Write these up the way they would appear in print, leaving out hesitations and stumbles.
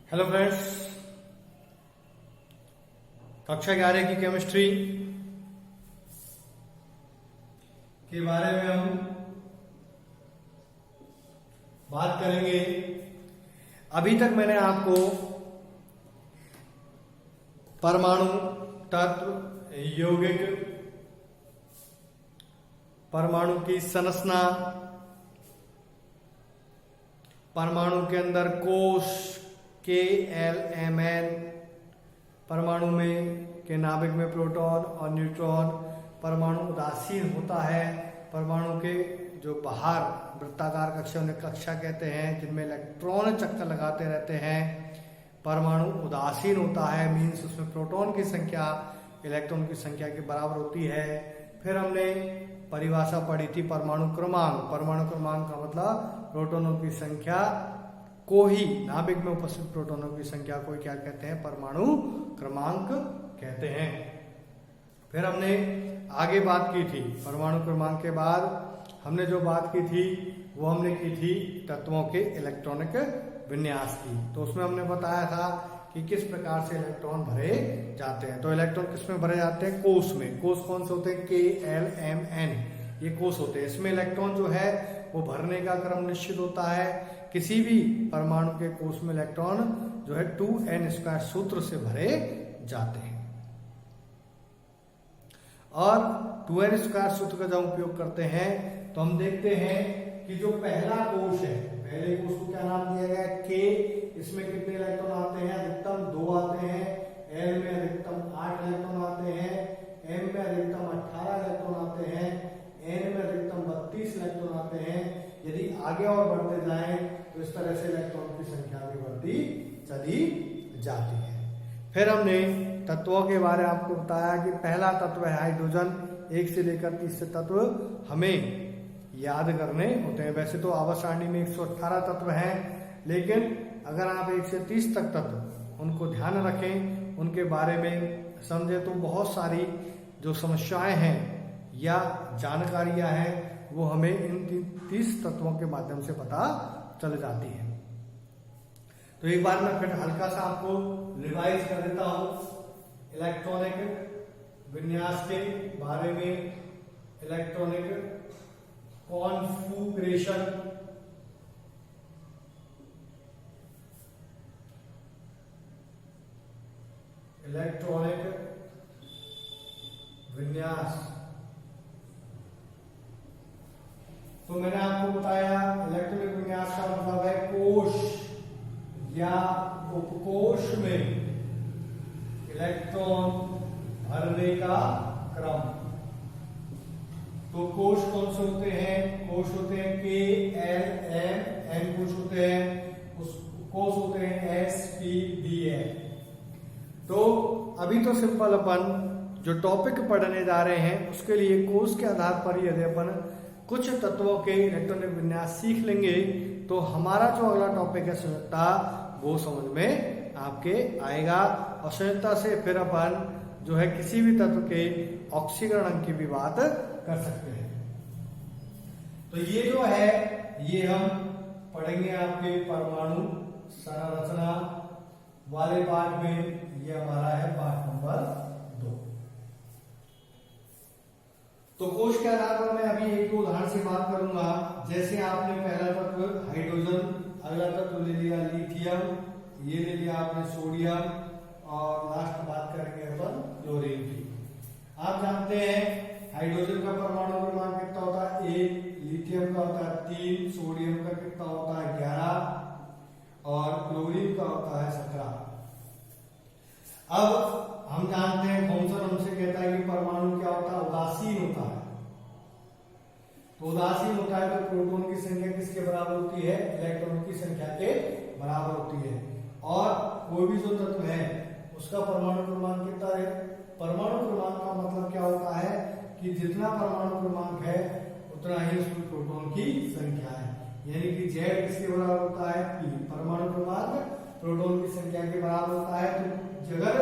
Hello friends, कक्षा 11 की chemistry के बारे में हम बात करेंगे। अभी तक मैंने आपको परमाणु तत्व, यौगिक, परमाणु की संरचना, परमाणु के अंदर कोश KLMN, परमाणु में के नाभिक में प्रोटॉन और न्यूट्रॉन, परमाणु उदासीन होता है, परमाणु के जो बाहर वृत्ताकार कक्षा उन्हें कक्षा कहते हैं, जिनमें इलेक्ट्रॉन चक्कर लगाते रहते हैं। परमाणु उदासीन होता है, मीन्स उसमें प्रोटॉन की संख्या इलेक्ट्रॉन की संख्या के बराबर होती है। फिर हमने परिभाषा पढ़ी थी परमाणु क्रमांक। परमाणु क्रमांक का मतलब प्रोटॉनों की संख्या को ही, नाभिक में उपस्थित प्रोटॉनों की संख्या को क्या कहते हैं? परमाणु क्रमांक कहते हैं। फिर हमने आगे बात की थी परमाणु क्रमांक के बाद हमने जो बात की थी वो हमने की थी तत्वों के इलेक्ट्रॉनिक विन्यास की। तो उसमें हमने बताया था कि किस प्रकार से इलेक्ट्रॉन भरे जाते हैं। तो इलेक्ट्रॉन किस में भरे जाते हैं? कोश में। कोश कौन से होते हैं? KLMN, ये कोश होते हैं। इसमें इलेक्ट्रॉन जो है वो भरने का क्रम निश्चित होता है। किसी भी परमाणु के कोश में इलेक्ट्रॉन जो है 2n² सूत्र से भरे जाते हैं। और 2n² सूत्र का जब उपयोग करते हैं तो हम देखते हैं कि जो पहला कोश है, पहले कोश को क्या नाम दिया गया? K। इसमें कितने इलेक्ट्रॉन आते हैं? अधिकतम 2 आते हैं। L में अधिकतम 8 इलेक्ट्रॉन आते हैं। M में अधिकतम 18 इलेक्ट्रॉन आते हैं। N में अधिकतम 32 इलेक्ट्रॉन आते हैं। यदि आगे और बढ़ते जाएं तो इस तरह से इलेक्ट्रॉन की संख्या भी बढ़ती चली जाती है। फिर हमने तत्वों के बारे में आपको बताया कि पहला तत्व है हाइड्रोजन। 1 से लेकर 30 तत्व हमें याद करने होते हैं। वैसे तो आवर्त सारणी में 118 तत्व हैं, लेकिन अगर आप 1 से 30 तक तत्व उनको ध्यान रखें, उनके बारे में समझे, तो बहुत सारी जो समस्याएं हैं या जानकारियां हैं वो हमें इन 30 तत्वों के माध्यम से पता चल जाती है। तो एक बार मैं फिर हल्का सा आपको रिवाइज कर देता हूं इलेक्ट्रॉनिक विन्यास के बारे में। इलेक्ट्रॉनिक कॉन्फ़िगरेशन, इलेक्ट्रॉनिक विन्यास। तो मैंने आपको बताया इलेक्ट्रॉनिक विन्यास का मतलब है कोश या उपकोश में इलेक्ट्रॉन भरने का क्रम। तो कोश कौन से होते हैं? कोश होते हैं KLMN कोश होते हैं, उस कोश होते हैं SPDN। तो अभी तो सिंपल अपन जो टॉपिक पढ़ने जा रहे हैं उसके लिए कोश के आधार पर यदि अपन कुछ तत्वों के इलेक्ट्रॉनिक विन्यास सीख लेंगे तो हमारा जो अगला टॉपिक है संयुक्ता, वो समझ में आपके आएगा। और संयुक्ता से फिर अपन जो है किसी भी तत्व के ऑक्सीकरण अंक की भी बात कर सकते हैं। तो ये जो है ये हम पढ़ेंगे आपके परमाणु संरचना वाले पाठ में। ये हमारा है पाठ नंबर 2। तो कोश के आधार पर मैं अभी एक दो उदाहरण से बात करूंगा। जैसे आपने पहला तत्व हाइड्रोजन, अगला तत्व ले लिया लिथियम, ये ले लिया आपने सोडियम, और लास्ट बात करेंगे अपन क्लोरीन की। आप जानते हैं हाइड्रोजन का परमाणु क्रमांक कितना होता है? 1, लिथियम का होता है 3, सोडियम का कितना होता है? 11, और क्लोरीन का होता है 17। अब हम जानते हैं थॉमसन हमसे कहता है कि परमाणु क्या होता है? उदासीन होता है। तो उदासीन होता है तो प्रोटॉन की संख्या किसके बराबर होती है? इलेक्ट्रॉन की संख्या के बराबर होती है। और कोई भी जो तत्व है उसका परमाणु क्रमांक कितना है? परमाणु क्रमांक का मतलब क्या होता है कि जितना परमाणु क्रमांक है उतना ही उसमें प्रोटॉन की संख्या है। यानी कि Z किसके बराबर होता है? P। परमाणु क्रमांक प्रोटॉन की संख्या के बराबर होता है। तो अगर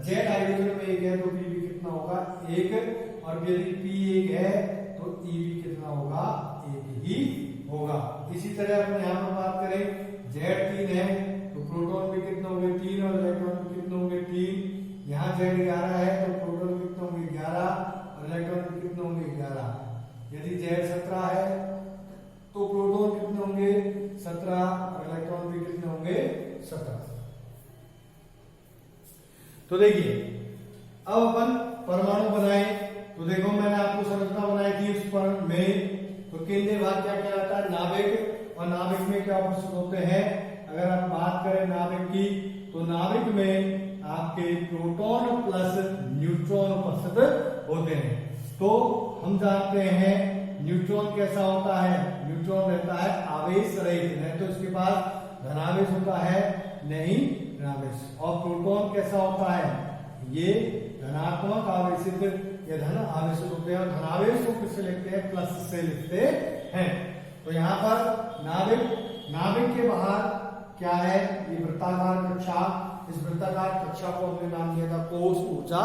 Z हाइड्रोजन में 1 है तो P भी कितना होगा? 1। और यदि P 1 है तो E भी कितना होगा? 1 ही होगा। इसी तरह अपन यहाँ पर बात करें Z 3 है तो प्रोटॉन भी कितने होंगे 3 और इलेक्ट्रॉन भी कितने होंगे 3। यहाँ Z11 है तो प्रोटॉन कितने होंगे 11 और इलेक्ट्रॉन भी कितने होंगे 11। यदि Z17 है तो प्रोटॉन कितने होंगे 17 और इलेक्ट्रॉन भी कितने होंगे 17। तो देखिए अब अपन परमाणु बनाए तो देखो मैंने आपको संरचना बनाई थी उस पर में। तो केंद्रीय भाग क्या कहलाता है नाभिक, और नाभिक में क्या उपस्थित होते हैं। अगर आप बात करें नाभिक की तो नाभिक में आपके प्रोटॉन प्लस न्यूट्रॉन उपस्थित होते हैं। तो हम जानते हैं न्यूट्रॉन कैसा होता है, न्यूट्रॉन रहता है आवेश रहित, नहीं तो इसके पास धनावेश होता है नहीं ऋणावेश। और प्रोटॉन कैसा होता है, ये धनात्मक आवेशित या धन आवेशित होते हैं। और धनावेश को किससे लिखते हैं, प्लस से लिखते हैं। तो यहाँ पर नाभिक के बाहर क्या है, ये वृत्ताकार कक्षा। इस वृत्ताकार कक्षा को हमने नाम दिया था कोश ऊर्जा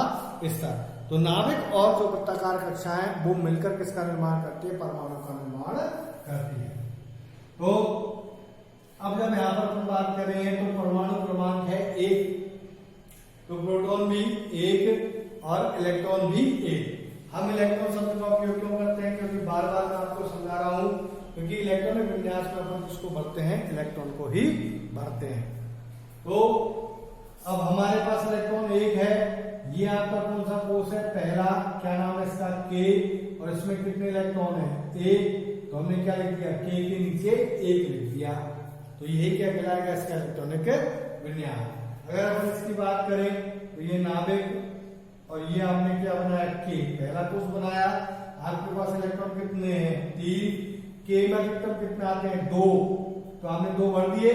स्तर। तो नाभिक और जो वृत्ताकार कक्षा है वो मिलकर किसका निर्माण करती है, परमाणु का निर्माण करती है। तो अब जब यहाँ पर हम बात कर रहे हैं तो परमाणु क्रमांक है 1, तो प्रोटॉन भी 1 और इलेक्ट्रॉन भी 1। हम इलेक्ट्रॉन शब्द का उपयोग क्यों करते हैं, क्योंकि बार बार मैं आपको समझा रहा हूं, क्योंकि इलेक्ट्रॉनिक विन्यास में अपन किसको भरते हैं, इलेक्ट्रॉन को ही भरते हैं। तो अब हमारे पास इलेक्ट्रॉन 1 है, ये आपका कौन सा कोष है, पहला, क्या नाम है इसका, K, और इसमें कितने इलेक्ट्रॉन है, 1। तो हमने क्या लिख दिया, K के नीचे 1 लिख दिया। तो यही क्या कहलाएगा, इसका इलेक्ट्रॉनिक विन्यास। अगर अपन इसकी बात करें तो ये नाभिक और ये आपने क्या बनाया, K, पहला कोष बनाया। आपके पास इलेक्ट्रॉन कितने हैं, 3। K में अधिकतम कितने आते हैं, 2। तो आपने 2 भर दिए,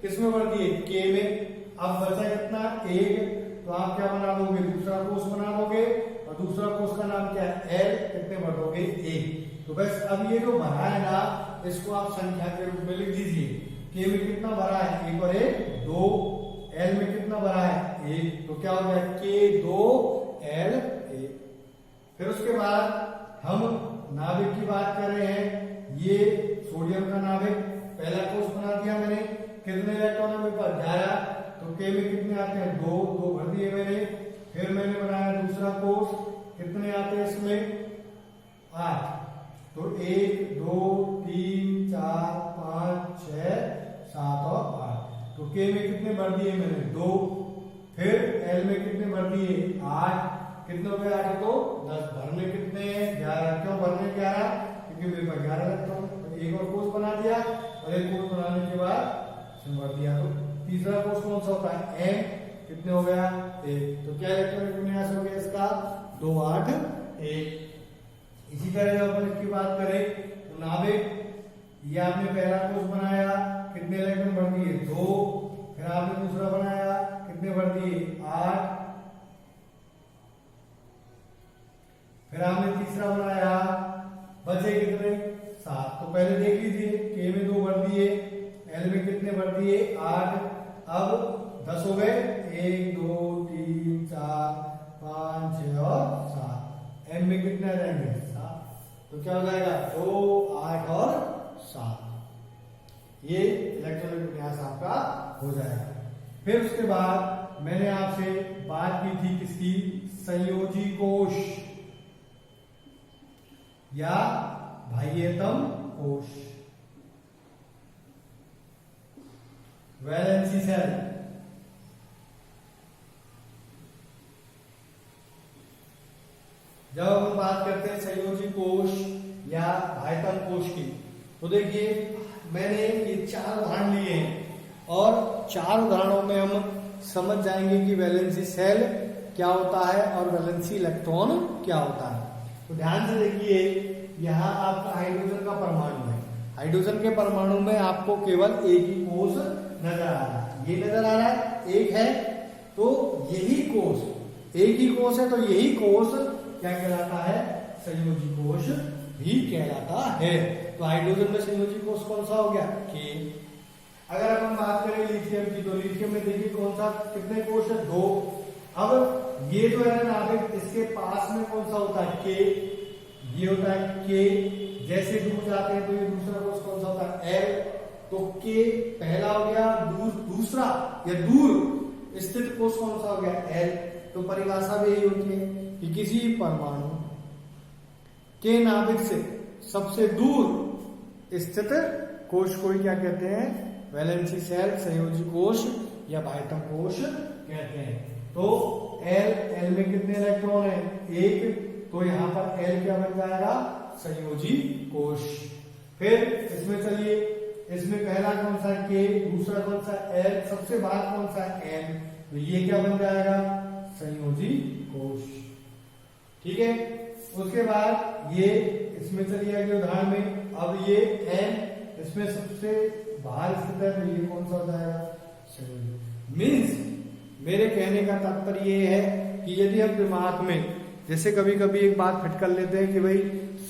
किसमें भर दिए, K में। अब बचा कितना, 1। तो आप क्या बना दोगे, दूसरा कोष बना दोगे, और दूसरा कोष का नाम क्या है, L, कितने भर दोगे, 1। तो बस अब ये जो भरा है ना, इसको आप संख्या के रूप में लिख दीजिए। K में कितना भरा है, 1 और 1 2। L में कितना भरा है, 1। तो क्या हो गया, K 2 L 1। फिर उसके बाद हम नाभिक की बात कर रहे हैं, ये सोडियम का नाभिक, पहला कोष बना दिया मैंने, कितने इलेक्ट्रॉन है मेरे पास, 11। तो K में कितने आते हैं, 2 भर दिए मैंने। फिर मैंने बनाया दूसरा कोष, कितने आते हैं इसमें, 8। तो 1 2 3 4 5 6 7 और 8। तो K में कितने भर दिए मैंने, 2। फिर L में कितने भर दिए, 8। कितने हो गए, 8 तो 10। भरने कितने हैं, 11। क्यों भरने 11, क्योंकि मेरे पास 11 इलेक्ट्रॉन। तो एक और कोष बना दिया, और एक कोष बनाने के बाद भर दिया। तो तीसरा कोष कौन सा होता है, M, कितने हो गया, 1। तो क्या इलेक्ट्रॉनिक विन्यास हो गया इसका, 2 8 1। इसी तरह जब अपन इसकी बात करें तो नाभिक, ये आपने पहला कोष बनाया, कितने इलेक्ट्रॉन भर दिए, 2। फिर आपने दूसरा बनाया, कितने भर दिए, 8। फिर आपने तीसरा बनाया, बचे कितने, 7। तो पहले देख लीजिए, K में 2 भर दिए, L में कितने भर दिए, 8। अब 10 हो गए, 1 2 3 4 5 6 और 7। M में कितने आ जाएंगे, 7। तो क्या हो जाएगा, 2 8 और 7। ये इलेक्ट्रॉनिक विन्यास आपका हो जाएगा। फिर उसके बाद मैंने आपसे बात की थी किसकी, संयोजी कोश या बाह्यतम कोश, वैलेंसी सेल। जब हम बात करते हैं संयोजी कोश या बाह्यतम कोश की, तो देखिए मैंने ये 4 उदाहरण लिए हैं, और 4 उदाहरणों में हम समझ जाएंगे कि वैलेंसी सेल क्या होता है और वैलेंसी इलेक्ट्रॉन क्या होता है। तो ध्यान से देखिए, यहाँ आपका हाइड्रोजन का परमाणु है, हाइड्रोजन के परमाणु में आपको केवल एक ही कोष नजर आ रहा है, ये नजर आ रहा है, एक है। तो यही कोष, एक ही कोष है, तो यही कोष क्या कहलाता है, संयोजी कोष भी कहलाता है। तो हाइड्रोजन में संयोजी कोष कौन सा हो गया, K। अगर अपन बात करें लिथियम की, तो लिथियम में देखिए कौन सा, कितने कोष है, 2। अब ये जो है नाभिक, इसके पास में कौन सा होता है, K, ये होता है K। जैसे दूर जाते हैं तो ये दूसरा कोष कौन सा होता है, L। तो के पहला हो गया, दूसरा या दूर स्थित कोष कौन सा हो गया, एल। तो परिभाषा भी यही होती है कि किसी परमाणु के नाभिक से सबसे दूर स्थित कोष को ही क्या कहते हैं, वैलेंसी शेल, संयोजी कोष या बाह्यतम कोष कहते हैं। तो एल में कितने इलेक्ट्रॉन है, एक, तो यहां पर एल क्या बन जाएगा, संयोजी कोष। फिर इसमें चलिए, इसमें पहला कौन सा के, दूसरा कौन सा एल, सबसे बाहर कौन सा एन, तो ये क्या बन जाएगा, संयोजी कोष। ठीक है, उसके बाद ये इसमें चलिए अगले उदाहरण में, अब ये एन इसमें सबसे बाहर स्थित है, तो ये कौन सा हो जाएगा, संयोजी। मीन्स मेरे कहने का तात्पर्य ये है कि यदि हम दिमाग में जैसे कभी कभी एक बात फिट कर लेते हैं कि भाई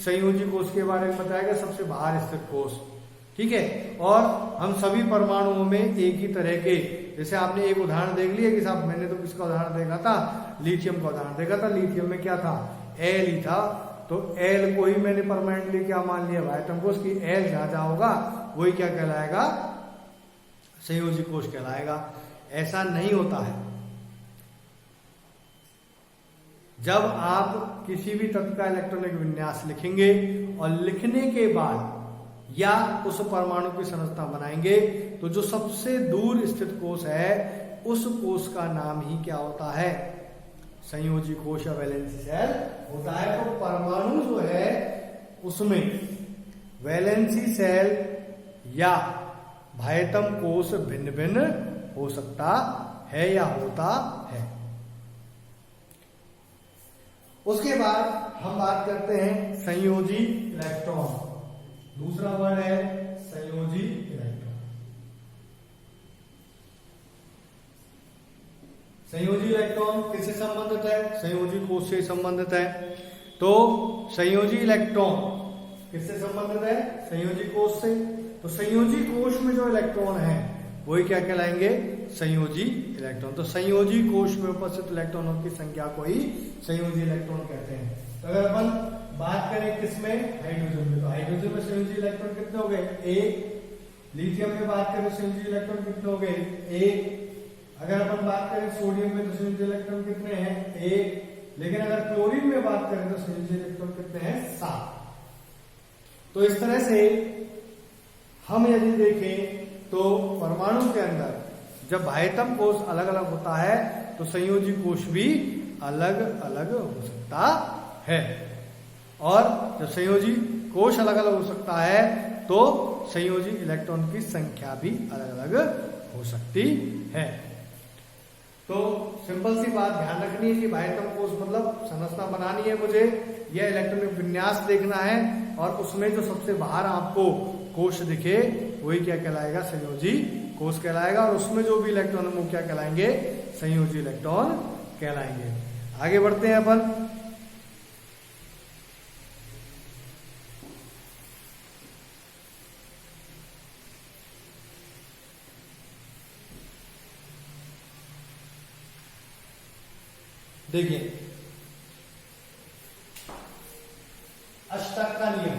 संयोजी कोष के बारे में बताया गया सबसे बाहर स्थित कोष, ठीक है, और हम सभी परमाणुओं में एक ही तरह के, जैसे आपने एक उदाहरण देख लिया कि साहब मैंने तो किसका उदाहरण देखा था, लिथियम का उदाहरण देखा था, लिथियम में क्या था, एल ही था, तो एल को ही मैंने परमानेंटली क्या मान लिया, बाह्यतम कोष की एल जहां जहां होगा वही क्या कहलाएगा, संयोजी कोष कहलाएगा। ऐसा नहीं होता है। जब आप किसी भी तत्व का इलेक्ट्रॉनिक विन्यास लिखेंगे और लिखने के बाद या उस परमाणु की संरचना बनाएंगे तो जो सबसे दूर स्थित कोष है उस कोष का नाम ही क्या होता है, संयोजी कोष या वैलेंसी शेल होता है। तो परमाणु जो है उसमें वैलेंसी शेल या बाह्यतम कोष भिन्न भिन्न हो सकता है या होता है। उसके बाद हम बात करते हैं संयोजी इलेक्ट्रॉन। दूसरा वर्ड है संयोजी इलेक्ट्रॉन। संयोजी इलेक्ट्रॉन किससे संबंधित है, संयोजी कोष से संबंधित है। तो संयोजी इलेक्ट्रॉन किससे संबंधित है, संयोजी कोष से। तो संयोजी कोष में जो इलेक्ट्रॉन है वही क्या कहलाएंगे, संयोजी इलेक्ट्रॉन। तो संयोजी कोष में उपस्थित इलेक्ट्रॉनों की संख्या को ही संयोजी इलेक्ट्रॉन कहते हैं। तो अगर अपन बात करें किसमें, हाइड्रोजन में, तो हाइड्रोजन में संयोजी इलेक्ट्रॉन कितने हो गए, एक। लिथियम में बात करें संयोजी इलेक्ट्रॉन कितने हो गए, एक। अगर अपन बात करें सोडियम में तो संयोजी इलेक्ट्रॉन कितने हैं, एक। लेकिन अगर क्लोरीन में बात करें तो संयोजी इलेक्ट्रॉन कितने हैं, 7। तो इस तरह से हम यदि देखें तो परमाणु के अंदर जब बाह्यतम कोष अलग अलग होता है तो संयोजी कोष भी अलग अलग हो सकता है, और जब संयोजी कोष अलग अलग हो सकता है तो संयोजी इलेक्ट्रॉन की संख्या भी अलग अलग हो सकती है। तो सिंपल सी बात ध्यान रखनी है कि बाह्यतम कोष मतलब संरचना बनानी है मुझे, यह इलेक्ट्रॉनिक विन्यास देखना है, और उसमें जो सबसे बाहर आपको कोष दिखे वही क्या कहलाएगा, संयोजी कोष कहलाएगा, और उसमें जो भी इलेक्ट्रॉन वो क्या कहलाएंगे, संयोजी इलेक्ट्रॉन कहलाएंगे। आगे बढ़ते हैं अपन। देखिए अष्टक का नियम,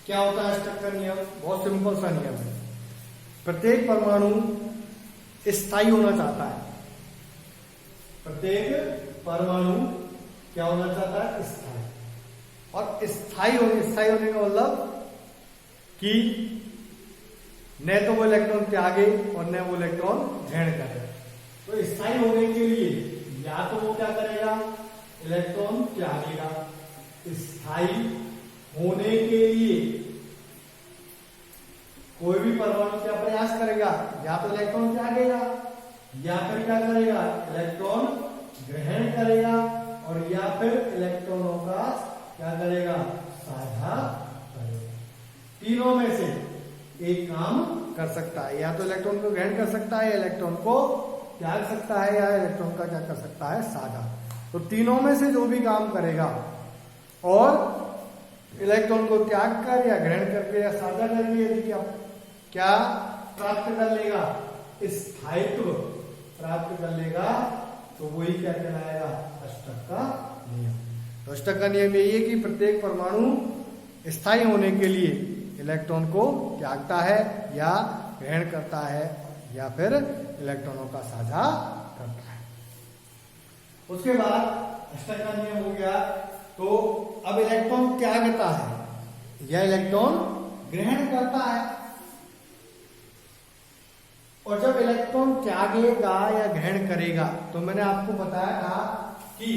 क्या होता है अष्टक का नियम, बहुत सिंपल सा नियम है। प्रत्येक परमाणु स्थायी होना चाहता है, प्रत्येक परमाणु क्या होना चाहता है, स्थायी। और स्थायी होने का मतलब कि न तो वो इलेक्ट्रॉन त्यागे और न वो इलेक्ट्रॉन ग्रहण करे। तो स्थायी होने के लिए या तो वो क्या करेगा, इलेक्ट्रॉन त्यागेगा। स्थायी होने के लिए कोई भी परमाणु क्या प्रयास करेगा, या तो इलेक्ट्रॉन त्यागेगा या फिर क्या करेगा, इलेक्ट्रॉन ग्रहण करेगा, और या फिर इलेक्ट्रॉनों का क्या करेगा, साझा करेगा। तीनों में से एक काम कर सकता है, या तो इलेक्ट्रॉन को ग्रहण कर सकता है, या इलेक्ट्रॉन को त्याग सकता है, या इलेक्ट्रॉन का क्या कर सकता है, साझा। तो तीनों में से जो भी काम करेगा और इलेक्ट्रॉन को त्याग कर या ग्रहण करके या साझा करके यदि क्या प्राप्त कर लेगा, स्थायित्व प्राप्त कर लेगा, तो वही क्या कहलाएगा, अष्टक का नियम। तो अष्टक का नियम यही है कि प्रत्येक परमाणु स्थायी होने के लिए इलेक्ट्रॉन को त्यागता है या ग्रहण करता है या फिर इलेक्ट्रॉनों का साझा करता है। उसके बाद अष्टक का नियम हो गया। तो अब इलेक्ट्रॉन त्यागता है या इलेक्ट्रॉन ग्रहण करता है। और जब इलेक्ट्रॉन त्यागेगा या ग्रहण करेगा तो मैंने आपको बताया था कि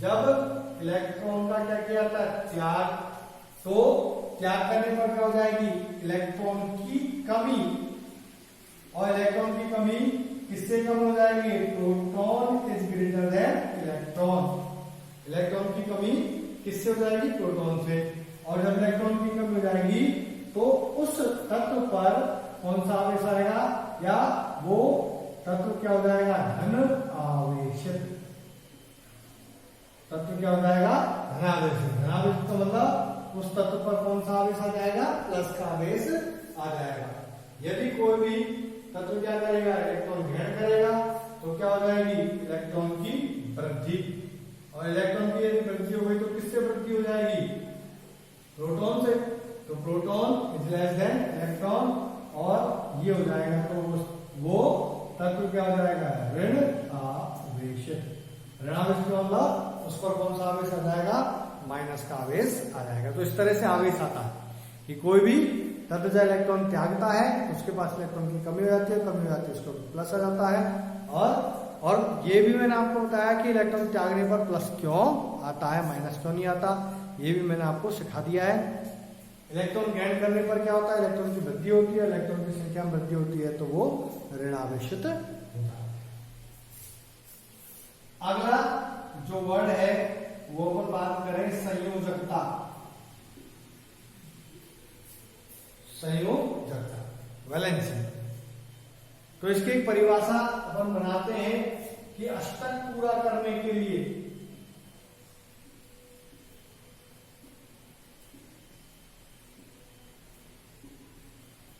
जब इलेक्ट्रॉन का क्या किया था त्याग, तो त्याग करने पर क्या हो जाएगी इलेक्ट्रॉन की कमी, और इलेक्ट्रॉन की कमी किससे कम हो जाएगी, proton is greater than electron. Electron की कमी किससे हो जाएगी, प्रोटॉन से। और जब इलेक्ट्रॉन की कमी हो जाएगी तो उस तत्व पर कौन सा आवेश आएगा, या वो तत्व क्या हो जाएगा, धन आवेशित। तत्व क्या हो जाएगा, धनावेशित। धनावेशित का मतलब उस तत्व पर कौन सा आवेश आ जाएगा, प्लस का आवेश आ जाएगा। यदि कोई भी तत्व क्या करेगा, इलेक्ट्रॉन ग्रहण करेगा तो क्या हो जाएगी, इलेक्ट्रॉन की वृद्धि। और इलेक्ट्रॉन की यदि वृद्धि हो गई तो किससे वृद्धि हो जाएगी, प्रोटॉन से। तो proton is less than electron, और ये हो जाएगा तो वो तत्व क्या हो जाएगा, ऋण आवेशित। ऋण आवेश का मतलब उस पर कौन सा आवेश आ जाएगा, माइनस का आवेश आ जाएगा। तो इस तरह से आवेश आता है कि कोई भी तत्व जब इलेक्ट्रॉन त्यागता है उसके पास इलेक्ट्रॉन की कमी हो जाती है, कमी हो जाती है उसको प्लस आ जाता है। और ये भी मैंने आपको बताया कि इलेक्ट्रॉन त्यागने पर प्लस क्यों आता है, माइनस क्यों नहीं आता, ये भी मैंने आपको सिखा दिया है। इलेक्ट्रॉन ग्रहण करने पर क्या होता है, इलेक्ट्रॉन की वृद्धि होती है, इलेक्ट्रॉन की संख्या में वृद्धि होती है तो वो ऋण आवेशित होता है। अगला जो वर्ड है वो अपन बात करें संयोजकता। संयोजकता, वैलेंसी। तो इसकी एक परिभाषा अपन बनाते हैं कि अष्टक पूरा करने के लिए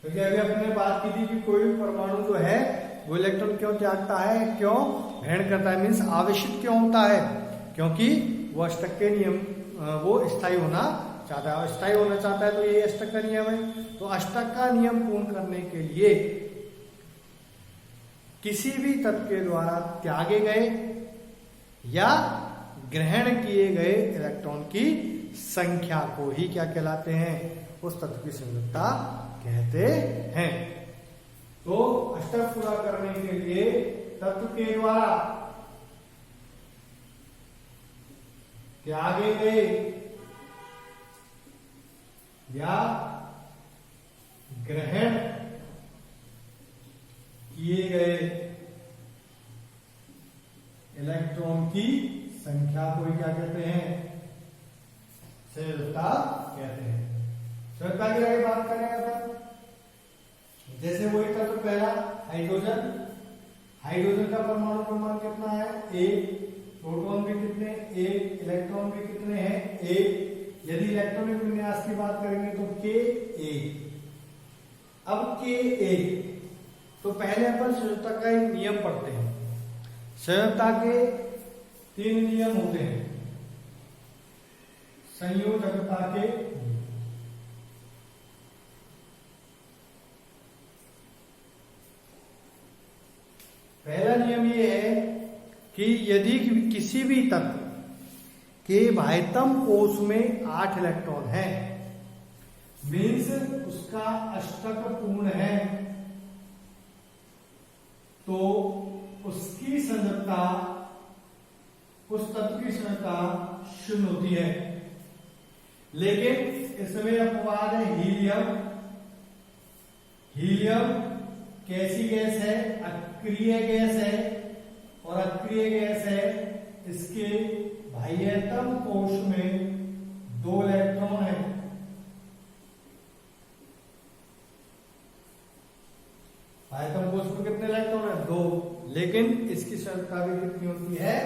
क्योंकि अभी अपने बात की थी कि कोई भी परमाणु जो है वो इलेक्ट्रॉन क्यों त्यागता है, क्यों ग्रहण करता है, मीन्स आवेशित क्यों होता है, क्योंकि वो अष्टक के नियम, वो स्थायी होना चाहता है। स्थायी होना चाहता है तो ये अष्टक का नियम है। तो अष्टक का नियम पूर्ण करने के लिए किसी भी तत्व के द्वारा त्यागे गए या ग्रहण किए गए इलेक्ट्रॉन की संख्या को ही क्या कहलाते हैं, उस तत्व की संयोजकता कहते हैं। तो अष्टक पूरा करने के लिए तत्व के द्वारा त्यागे गए या ग्रहण किए गए इलेक्ट्रॉन की संख्या को ही क्या कहते हैं, संयोजकता कहते हैं। संयोजकता की आगे बात करेंगे सर, जैसे वो एक तत्व पहला हाइड्रोजन, हाइड्रोजन का परमाणु क्रमांक कितना है, एक, प्रोटॉन भी कितने, एक, इलेक्ट्रॉन भी कितने हैं, एक। यदि इलेक्ट्रॉनिक विन्यास की बात करेंगे तो के एक। अब के एक, तो पहले अपन संयोजकता का एक नियम पढ़ते हैं। संयोजकता के 3 नियम होते हैं। संयोजकता के पहला नियम ये है कि यदि किसी भी तत्व के बाह्यतम कोश में 8 इलेक्ट्रॉन है, मीन्स उसका अष्टक पूर्ण है, तो उसकी संयोजकता, उस तत्व की संयोजकता 0 होती है। लेकिन इसमें अपवाद है हीलियम। हीलियम कैसी गैस है, अक्रिय गैस है, और अक्रिय गैस है, इसके बाह्यतम कोश में 2 इलेक्ट्रॉन है। बाह्यतम कोश में कितने इलेक्ट्रॉन है, 2। लेकिन इसकी संयोजकता भी कितनी होती है,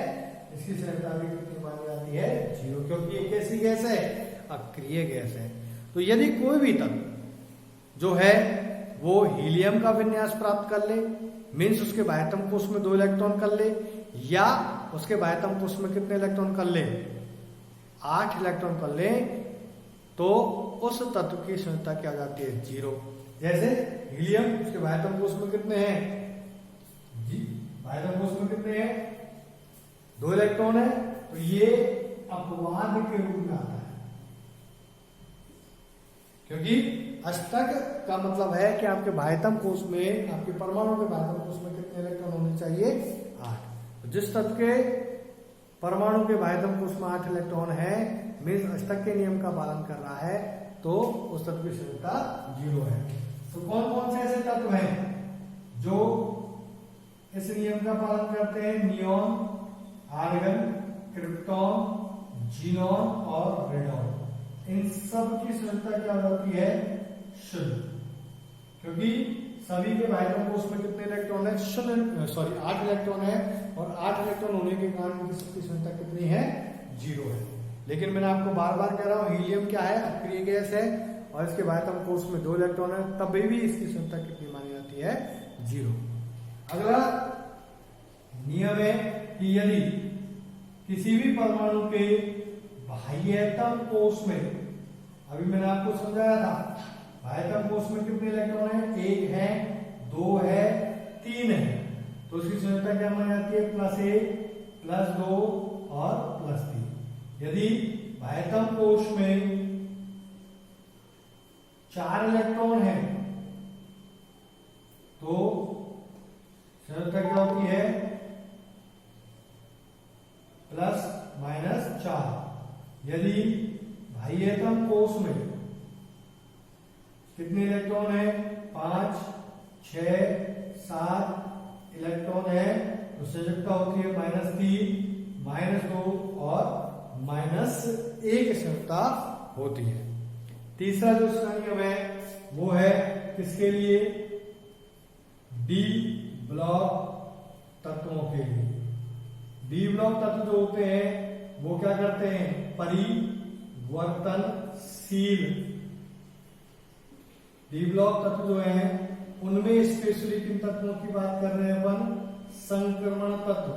इसकी संयोजकता भी कितनी मानी जाती है, 0, क्योंकि ये कैसी गैस है, अक्रिय गैस है। तो यदि कोई भी तत्व जो है वो हीलियम का विन्यास प्राप्त कर ले, मीन्स उसके बाह्यतम कोश में 2 इलेक्ट्रॉन कर ले, या उसके बाह्यतम कोश में कितने इलेक्ट्रॉन कर ले, 8 इलेक्ट्रॉन कर लें तो उस तत्व की संरचना क्या हो जाती है, 0। जैसे हीलियम, उसके बाह्यतम कोश में कितने हैं, बाह्यतम कोश में कितने हैं, 2 इलेक्ट्रॉन है, तो ये अपवाद के रूप में आता है, क्योंकि अष्टक का मतलब है कि आपके बाह्यतम कोश में, आपके परमाणु के बाह्यतम कोश में कितने इलेक्ट्रॉन होने चाहिए, 8। तो जिस तत्व के परमाणु के बाह्यतम कोश में 8 इलेक्ट्रॉन है, मीन्स अष्टक के नियम का पालन कर रहा है, तो उस तत्व की संरचना 0 है। तो कौन कौन से ऐसे तत्व हैं जो इस नियम का पालन करते हैं, नियॉन, आर्गन, क्रिप्टॉन, जीनॉन और रेडॉन, इन सब की संरचना क्या होती है, शुद्ध, क्योंकि सभी के बाह्यतम कोश में कितने इलेक्ट्रॉन है, 8 इलेक्ट्रॉन है, और 8 इलेक्ट्रॉन होने के कारण इनकी सबकी संरचना कितनी है, 0 है। लेकिन मैंने आपको बार बार कह रहा हूं, हीलियम क्या है, अक्रिय गैस है, और इसके बाह्यतम कोश में 2 इलेक्ट्रॉन है, तब भी इसकी संरचना कितनी मानी जाती है, 0। अगला नियम है कि यदि किसी भी परमाणु के बाह्यतम कोश में, अभी मैंने आपको समझाया था, बाह्यतम कोश में कितने इलेक्ट्रॉन है, 1 है, 2 है, 3 है, तो उसकी संरचना क्या मानी जाती है, +1, +2 और +3। यदि बाह्यतम कोश में 4 इलेक्ट्रॉन है तो संरचना क्या होती है, +-4। यदि बाह्यतम कोश में कितने इलेक्ट्रॉन है, 5, 6, 7 इलेक्ट्रॉन है, तो संरचना होती है -3, -2 और -1 संरचना होती है। तीसरा जो इसका नियम है वो है किसके लिए, डी ब्लॉक तत्वों के लिए। डी ब्लॉक तत्व जो होते हैं वो क्या करते हैं, परिवर्तनशील। डी ब्लॉक तत्व जो है उनमें स्पेशली किन तत्वों की बात कर रहे हैं अपन, संक्रमण तत्व।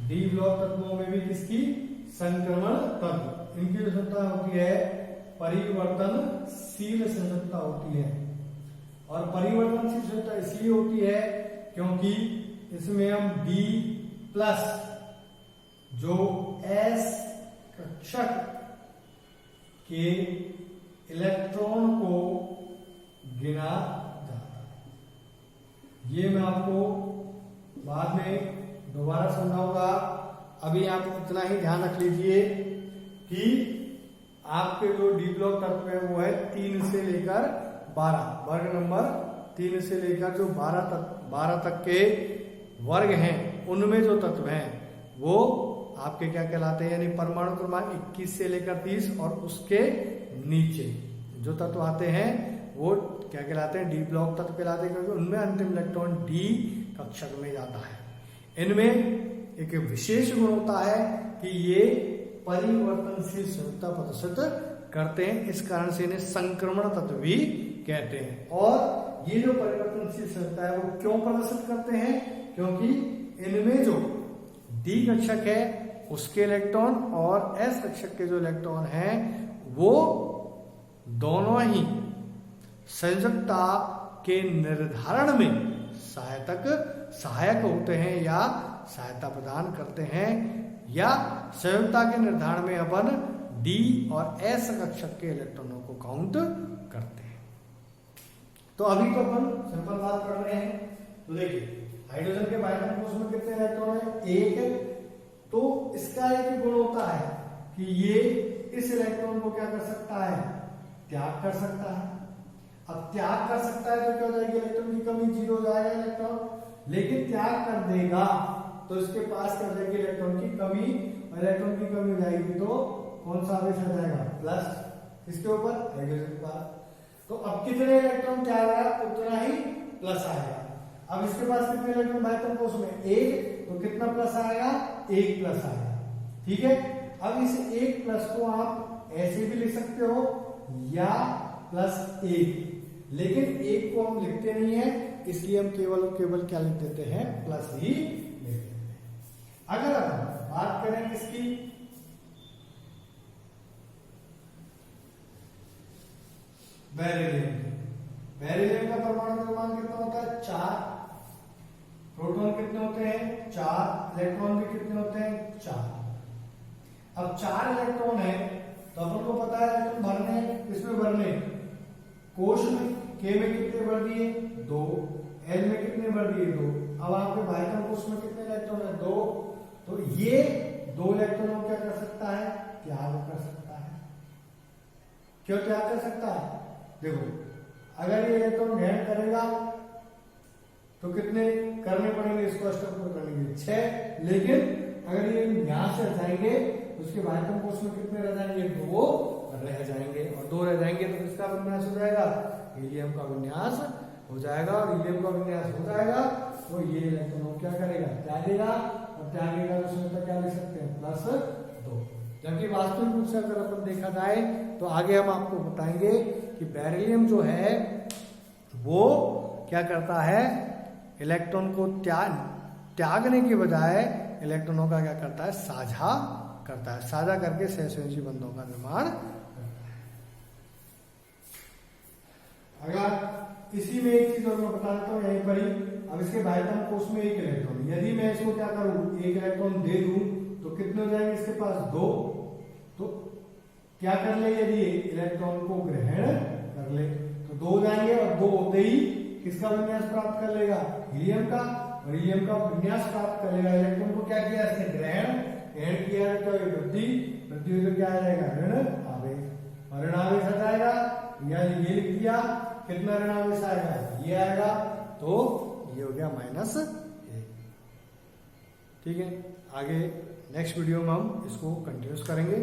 डी ब्लॉक तत्वों में भी किसकी, संक्रमण तत्व, इनकी संरचना होती है परिवर्तनशील संरचना होती है। और परिवर्तनशील संरचना इसलिए होती है क्योंकि इसमें हम D+ जो S कक्षक के इलेक्ट्रॉन को गिना जाता है। ये मैं आपको बाद में दोबारा समझाऊंगा। अभी आप इतना ही ध्यान रख लीजिए कि आपके जो डी ब्लॉक तत्व है वो है 3 से लेकर 12, वर्ग नंबर 3 से लेकर जो 12 तक के वर्ग हैं, उनमें जो तत्व हैं वो आपके क्या कहलाते हैं, यानी परमाणु क्रमांक 21 से लेकर 30 और उसके नीचे जो तत्व आते हैं वो क्या कहलाते हैं, डी ब्लॉक तत्व कहलाते हैं, क्योंकि उनमें अंतिम इलेक्ट्रॉन डी कक्षक में जाता है। इनमें एक विशेष गुण होता है कि ये परिवर्तनशील संरचना प्रदर्शित करते हैं, इस कारण से इन्हें संक्रमण तत्व भी कहते हैं। और ये जो परिवर्तनशील संरचना है वो क्यों प्रदर्शित करते हैं, क्योंकि इनमें जो डी कक्षक है उसके इलेक्ट्रॉन और एस कक्षक के जो इलेक्ट्रॉन हैं वो दोनों ही संयोजकता के निर्धारण में सहायक होते हैं या सहायता प्रदान करते हैं, या संयोजकता के निर्धारण में अपन डी और एस कक्षक के इलेक्ट्रॉनों को काउंट करते हैं। तो अभी तो अपन सिंपल बात कर रहे हैं। तो देखिए हाइड्रोजन के बाह्यतम कोश में कितने इलेक्ट्रॉन है, 1 है। तो इसका एक ही गुण होता है कि ये इस इलेक्ट्रॉन को क्या कर सकता है, त्याग कर सकता है। अब त्याग कर सकता है तो क्या हो जाएगी, इलेक्ट्रॉन की कमी 0 हो जाएगा इलेक्ट्रॉन, लेकिन त्याग कर देगा तो इसके पास कर देगी इलेक्ट्रॉन की कमी, और इलेक्ट्रॉन की कमी हो जाएगी तो कौन सा आवेश आ जाएगा, प्लस। इसके ऊपर हाइड्रोजन के पास, तो अब कितने इलेक्ट्रॉन त्याग आया उतना ही प्लस आएगा। अब इसके पास कितने इलेक्ट्रॉन बाह्यतम कोश में, 1, तो कितना प्लस आएगा, 1 प्लस आएगा। ठीक है, अब इस 1 प्लस को आप ऐसे भी लिख सकते हो या +1, लेकिन 1 को हम लिखते नहीं है, इसलिए हम केवल क्या लिख देते हैं, प्लस ही लिख देते हैं। अगर हम बात करें किसकी, बेरिलियम के। बेरिलियम का परमाणु द्रव्यमान कितना होता है? 4। प्रोटॉन कितने होते हैं? 4। इलेक्ट्रॉन भी कितने होते हैं? 4। अब 4 इलेक्ट्रॉन है तो अपन को पता है इलेक्ट्रॉन भरने, इसमें भरने, कोश में के में कितने भर दिए? 2। एल में कितने भर दिए? 2। अब आपके भाइटम कोश में कितने इलेक्ट्रॉन है? 2। तो ये 2 इलेक्ट्रॉनों क्या कर सकता है? त्याग कर सकता है। क्यों त्याग कर सकता है? देखो, अगर ये इलेक्ट्रॉन ग्रहण करेगा तो कितने करने पड़ेंगे इसको? अष्टक करने के 6। लेकिन अगर ये यहां से जाएंगे उसके भाइटम कोश में कितने रह जाएंगे? 2 रह जाएंगे। और 2 रह जाएंगे तो किसका विन्यास हो जाएगा? हीलियम का विन्यास हो जाएगा। और हीलियम का विन्यास हो जाएगा तो ये इलेक्ट्रॉन क्या करेगा? त्यागेगा। और त्यागेगा तो उसमें तो क्या लिख सकते हैं? +2। जबकि वास्तविक रूप से अगर अपन देखा जाए तो आगे हम आपको बताएंगे कि बेरिलियम जो है वो क्या करता है? इलेक्ट्रॉन को त्यागने के बजाय इलेक्ट्रॉनों का क्या करता है? साझा करता है। साझा करके सहसंयोजी बंधों का निर्माण करता है। अगर इसी में एक चीज और मैं बता देता हूं यहीं पर ही। अब इसके भाइटम कोश में 1 इलेक्ट्रॉन, यदि मैं इसको क्या करूं? 1 इलेक्ट्रॉन दे दूं तो कितने हो जाएंगे इसके पास? 2। तो क्या कर ले? यदि इलेक्ट्रॉन को ग्रहण कर ले तो 2 जाएंगे। और 2 होते ही किसका विन्यास प्राप्त कर लेगा? हीलियम का। और हीलियम का विन्यास प्राप्त कर लेगा। इलेक्ट्रॉन को क्या किया? इसने ग्रहण किया तो वृद्धि हुई तो क्या आ जाएगा? ऋण आवेश। और ऋण आवेश आ जाएगा या ये लिख दिया, कितना ऋण आवेश आएगा? ये आएगा। तो ये हो गया -1। ठीक है, आगे नेक्स्ट वीडियो में हम इसको कंटिन्यूस करेंगे।